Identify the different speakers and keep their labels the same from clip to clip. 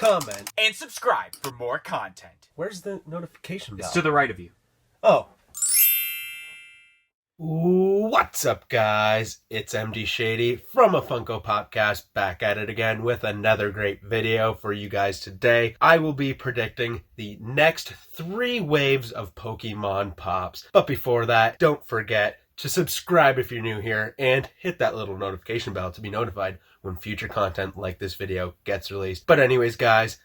Speaker 1: comment,
Speaker 2: and subscribe for more content.
Speaker 1: Where's the notification bell?
Speaker 2: It's to the right of you.
Speaker 1: Oh. What's up, guys? It's MD Shady from a Funko Popcast, back at it again with another great video for you guys today. I will be predicting the next 3 waves of Pokemon Pops. But before that, don't forget to subscribe if you're new here and hit that little notification bell to be notified when future content like this video gets released. But anyways, guys,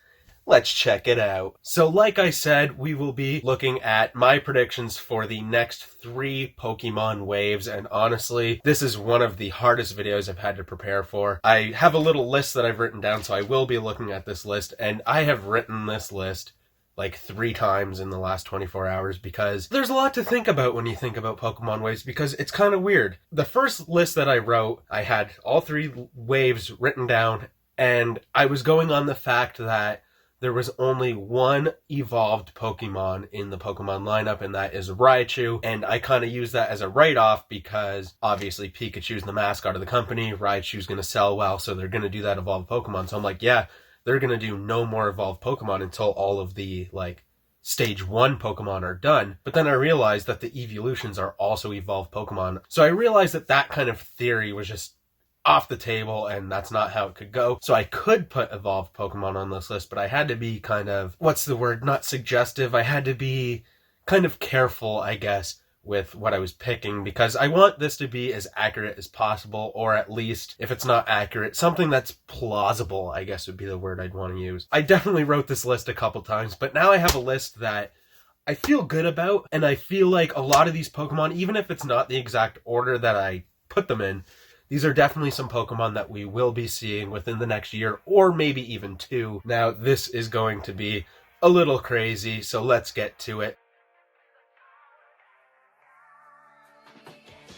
Speaker 1: let's check it out. So like I said, we will be looking at my predictions for the next 3 Pokemon waves, and honestly, this is one of the hardest videos I've had to prepare for. I have a little list that I've written down, so I will be looking at this list, and I have written this list like 3 times in the last 24 hours because there's a lot to think about when you think about Pokemon waves, because it's kind of weird. The first list that I wrote, I had all 3 waves written down, and I was going on the fact that there was only one evolved Pokemon in the Pokemon lineup, and that is Raichu. And I kind of use that as a write-off because obviously Pikachu's the mascot of the company. Raichu's going to sell well, so they're going to do that evolved Pokemon. So I'm like, yeah, they're going to do no more evolved Pokemon until all of the, like, Stage 1 Pokemon are done. But then I realized that the evolutions are also evolved Pokemon. So I realized that that kind of theory was just off the table, and that's not how it could go. So I could put evolved Pokemon on this list, but I had to be kind of, what's the word, not suggestive. I had to be kind of careful, I guess, with what I was picking, because I want this to be as accurate as possible, or at least, if it's not accurate, something that's plausible, I guess would be the word I'd want to use. I definitely wrote this list a couple times, but now I have a list that I feel good about, and I feel like a lot of these Pokemon, even if it's not the exact order that I put them in, these are definitely some Pokemon that we will be seeing within the next year, or maybe even 2. Now, this is going to be a little crazy, so let's get to it.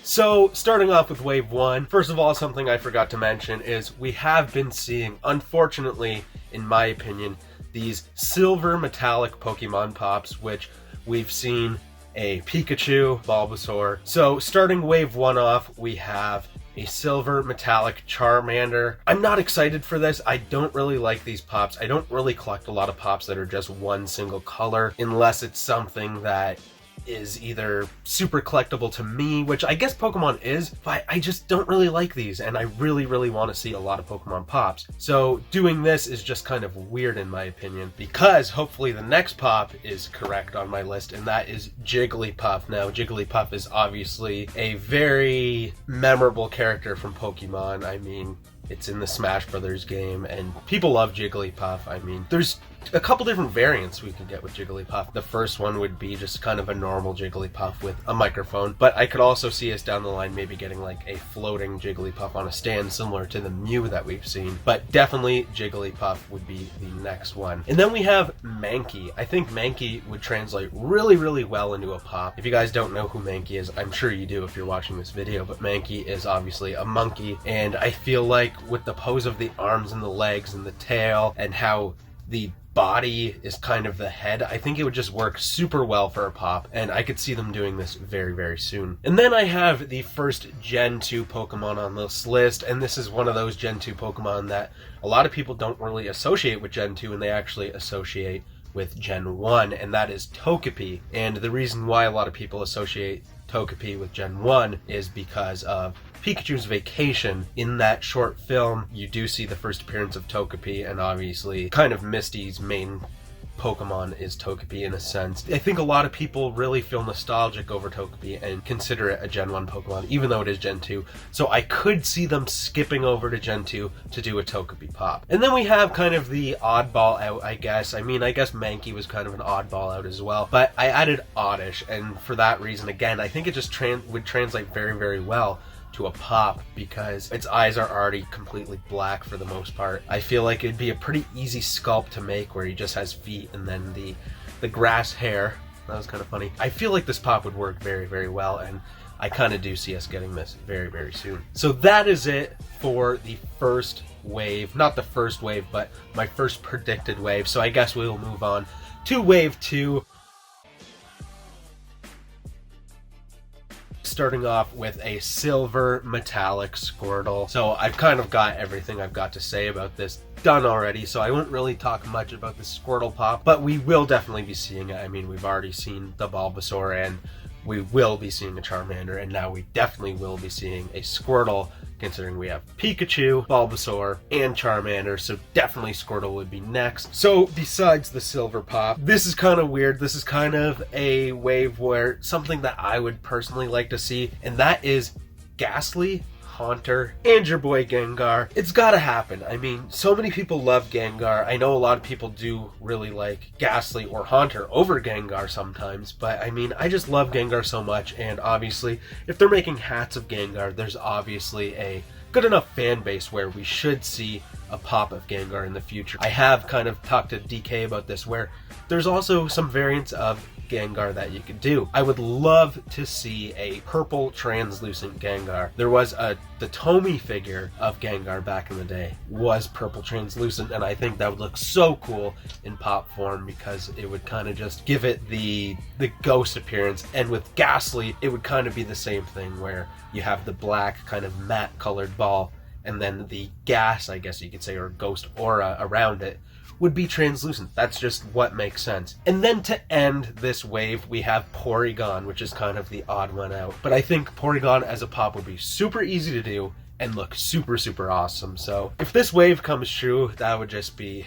Speaker 1: So, starting off with Wave 1, first of all, something I forgot to mention is we have been seeing, unfortunately, in my opinion, these silver metallic Pokemon Pops, which we've seen a Pikachu, Bulbasaur. So, starting Wave 1 off, we have a silver metallic Charmander. I'm not excited for this. I don't really like these pops. I don't really collect a lot of pops that are just one single color, unless it's something that is either super collectible to me, which I guess Pokemon is, but I just don't really like these, and I really, really want to see a lot of Pokemon Pops. So doing this is just kind of weird in my opinion, because hopefully the next pop is correct on my list, and that is Jigglypuff. Now, Jigglypuff is obviously a very memorable character from Pokemon. I mean, it's in the Smash Brothers game, and people love Jigglypuff. I mean, there's a couple different variants we could get with Jigglypuff. The first one would be just kind of a normal Jigglypuff with a microphone, but I could also see us down the line maybe getting like a floating Jigglypuff on a stand similar to the Mew that we've seen. But definitely Jigglypuff would be the next one. And then we have Manky. I think Manky would translate really, really well into a pop. If you guys don't know who Manky is, I'm sure you do if you're watching this video, but Manky is obviously a monkey, and I feel like with the pose of the arms and the legs and the tail and how the body is kind of the head, I think it would just work super well for a pop, and I could see them doing this very, very soon. And then I have the first Gen 2 Pokemon on this list, and this is one of those Gen 2 Pokemon that a lot of people don't really associate with Gen 2, and they actually associate with Gen 1, and that is Togepi. And the reason why a lot of people associate Togepi with Gen 1 is because of Pikachu's Vacation. In that short film, you do see the first appearance of Togepi, and obviously kind of Misty's main Pokemon is Togepi in a sense. I think a lot of people really feel nostalgic over Togepi and consider it a Gen 1 Pokemon, even though it is Gen 2. So I could see them skipping over to Gen 2 to do a Togepi pop. And then we have kind of the oddball out, I guess. I mean, I guess Manky was kind of an oddball out as well, but I added Oddish, and for that reason, again, I think it just would translate very, very well to a pop, because its eyes are already completely black for the most part. I feel like it'd be a pretty easy sculpt to make, where he just has feet and then the grass hair. That was kind of funny. I feel like this pop would work very, very well, and I kind of do see us getting this very, very soon. So that is it for the first wave. Not the first wave, but my first predicted wave. So I guess we'll move on to Wave 2. Starting off with a silver metallic Squirtle. So I've kind of got everything I've got to say about this done already, so I won't really talk much about the Squirtle pop, but we will definitely be seeing it. I mean, we've already seen the Bulbasaur, and we will be seeing a Charmander, and now we definitely will be seeing a Squirtle, considering we have Pikachu, Bulbasaur, and Charmander, so definitely Squirtle would be next. So besides the silver pop, this is kind of weird. This is kind of a wave where something that I would personally like to see, and that is Ghastly, Haunter, and your boy Gengar. It's gotta happen. I mean, so many people love Gengar. I know a lot of people do really like Ghastly or Haunter over Gengar sometimes, but I mean, I just love Gengar so much, and obviously, if they're making hats of Gengar, there's obviously a good enough fan base where we should see a pop of Gengar in the future. I have kind of talked to DK about this, where there's also some variants of Gengar that you could do. I would love to see a purple translucent Gengar. There was the Tomy figure of Gengar back in the day was purple translucent, and I think that would look so cool in pop form because it would kind of just give it the ghost appearance. And with Ghastly, it would kind of be the same thing where you have the black kind of matte colored ball, and then the gas, I guess you could say, or ghost aura around it would be translucent. That's just what makes sense. And then to end this wave, we have Porygon, which is kind of the odd one out. But I think Porygon as a pop would be super easy to do and look super, super awesome. So if this wave comes true, that would just be,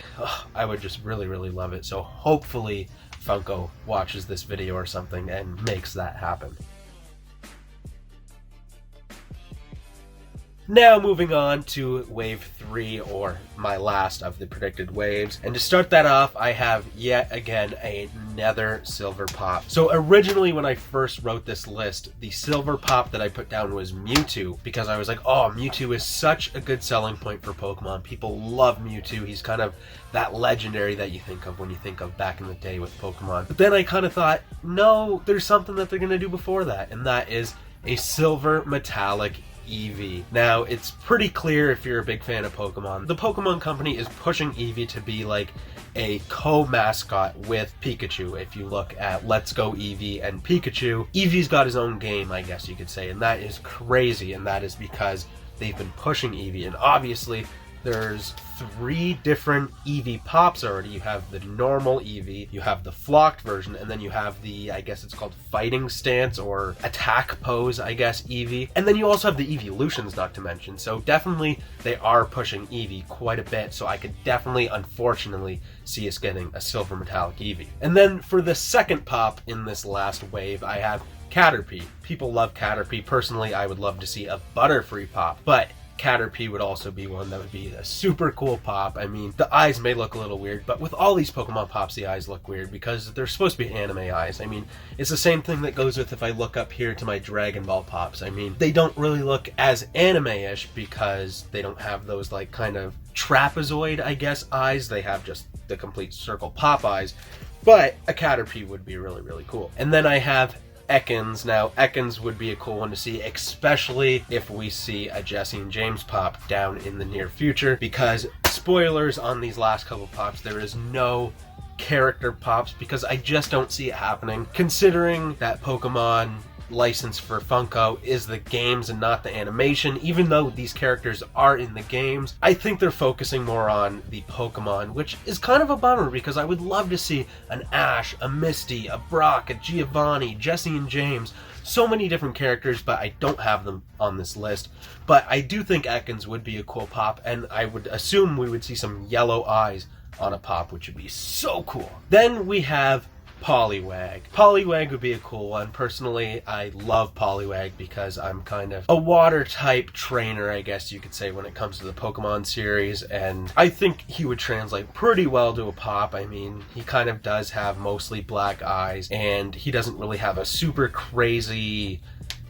Speaker 1: I would just really, really love it. So hopefully Funko watches this video or something and makes that happen. Now moving on to wave 3, or my last of the predicted waves. And to start that off, I have yet again another silver pop. So originally when I first wrote this list, the silver pop that I put down was Mewtwo, because I was like, oh, Mewtwo is such a good selling point for Pokemon. People love Mewtwo. He's kind of that legendary that you think of when you think of back in the day with Pokemon. But then I kind of thought, no, there's something that they're going to do before that, and that is a silver metallic Eevee. Now, it's pretty clear if you're a big fan of Pokemon, the Pokemon Company is pushing Eevee to be like a co-mascot with Pikachu. If you look at Let's Go Eevee and Pikachu, Eevee's got his own game, I guess you could say, and that is crazy, and that is because they've been pushing Eevee, and obviously there's 3 different Eevee pops already. You have the normal Eevee, you have the flocked version, and then you have the, I guess it's called fighting stance or attack pose, I guess, Eevee. And then you also have the evolutions, not to mention. So definitely they are pushing Eevee quite a bit, so I could definitely, unfortunately, see us getting a silver metallic Eevee. And then for the second pop in this last wave, I have Caterpie. People love Caterpie. Personally, I would love to see a Butterfree pop, but Caterpie would also be one that would be a super cool pop. I mean, the eyes may look a little weird, but with all these Pokemon pops, the eyes look weird because they're supposed to be anime eyes. I mean, it's the same thing that goes with if I look up here to my Dragon Ball pops. I mean, they don't really look as anime-ish because they don't have those like kind of trapezoid, I guess, eyes. They have just the complete circle pop eyes, but a Caterpie would be really, really cool. And then I have Ekans. Now, Ekans would be a cool one to see, especially if we see a Jesse and James pop down in the near future, because spoilers on these last couple pops, there is no character pops because I just don't see it happening, considering that Pokemon license for Funko is the games and not the animation. Even though these characters are in the games, I think they're focusing more on the Pokemon, which is kind of a bummer because I would love to see an Ash, a Misty, a Brock, a Giovanni, Jesse and James, so many different characters, but I don't have them on this list. But I do think Ekans would be a cool pop, and I would assume we would see some yellow eyes on a pop, which would be so cool. Then we have Poliwag. Poliwag would be a cool one. Personally, I love Poliwag because I'm kind of a water type trainer, I guess you could say, when it comes to the Pokemon series, and I think he would translate pretty well to a pop. I mean, he kind of does have mostly black eyes, and he doesn't really have a super crazy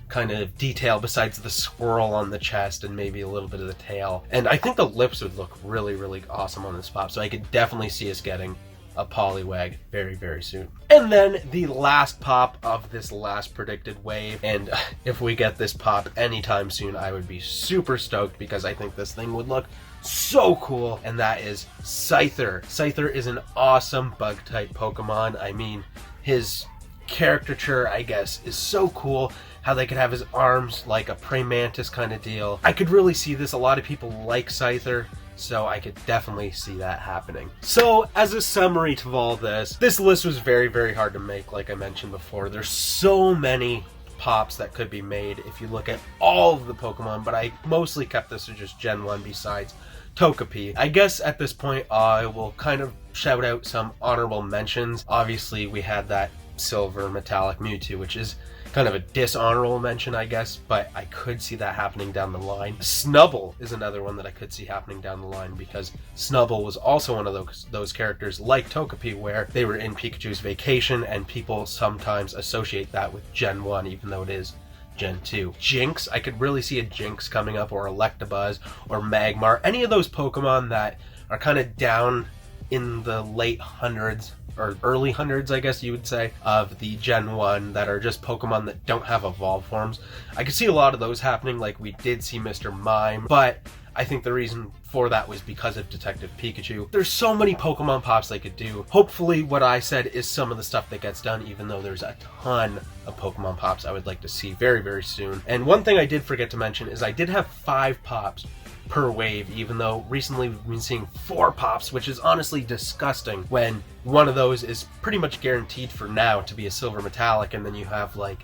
Speaker 1: kind of detail besides the swirl on the chest and maybe a little bit of the tail. And I think the lips would look really, really awesome on this pop, so I could definitely see us getting a Poliwag very, very soon. And then the last pop of this last predicted wave, and if we get this pop anytime soon, I would be super stoked because I think this thing would look so cool, and that is Scyther. Scyther is an awesome bug type Pokemon. I mean, his caricature, I guess, is so cool. How they could have his arms like a praying mantis kind of deal. I could really see this. A lot of people like Scyther, So I could definitely see that happening. So as a summary to all this list was very, very hard to make, like I mentioned before. There's so many pops that could be made if you look at all of the Pokemon, but I mostly kept this to just Gen 1 besides Togepi. I guess at this point I will kind of shout out some honorable mentions. Obviously we had that Silver Metallic Mewtwo, which is kind of a dishonorable mention, I guess, but I could see that happening down the line. Snubbull is another one that I could see happening down the line, because Snubbull was also one of those characters like Togepi where they were in Pikachu's vacation, and people sometimes associate that with Gen 1 even though it is Gen 2. Jinx, I could really see a Jinx coming up, or Electabuzz, or Magmar, any of those Pokemon that are kind of down in the late hundreds, or early hundreds, I guess you would say, of the Gen 1 that are just Pokemon that don't have evolved forms. I could see a lot of those happening, like we did see Mr. Mime, but I think the reason for that was because of Detective Pikachu. There's so many Pokemon pops they could do. Hopefully what I said is some of the stuff that gets done, even though there's a ton of Pokemon pops I would like to see very, very soon. And one thing I did forget to mention is I did have 5 pops per wave, even though recently we've been seeing 4 pops, which is honestly disgusting when one of those is pretty much guaranteed for now to be a Silver Metallic, and then you have like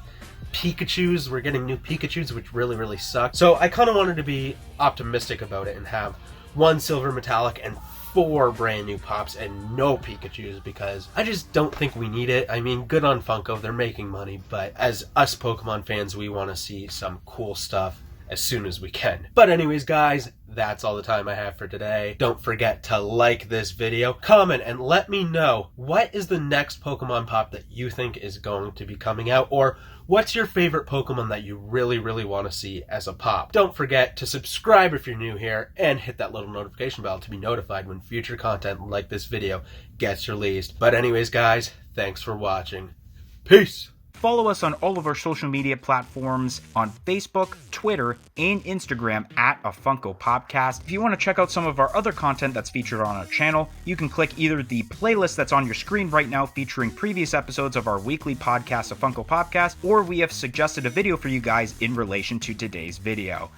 Speaker 1: Pikachus. We're getting new Pikachus, which really, really suck. So I kind of wanted to be optimistic about it and have 1 Silver Metallic and 4 brand new pops and no Pikachus, because I just don't think we need it. I mean, good on Funko, they're making money, but as us Pokemon fans, we want to see some cool stuff as soon as we can. But anyways, guys, that's all the time I have for today. Don't forget to like this video, comment, and let me know what is the next Pokemon pop that you think is going to be coming out, or what's your favorite Pokemon that you really, really want to see as a pop. Don't forget to subscribe if you're new here, and hit that little notification bell to be notified when future content like this video gets released. But anyways, guys, thanks for watching. Peace!
Speaker 3: Follow us on all of our social media platforms on Facebook, Twitter, and Instagram at A Funko Popcast. If you want to check out some of our other content that's featured on our channel, you can click either the playlist that's on your screen right now featuring previous episodes of our weekly podcast, A Funko Popcast, or we have suggested a video for you guys in relation to today's video.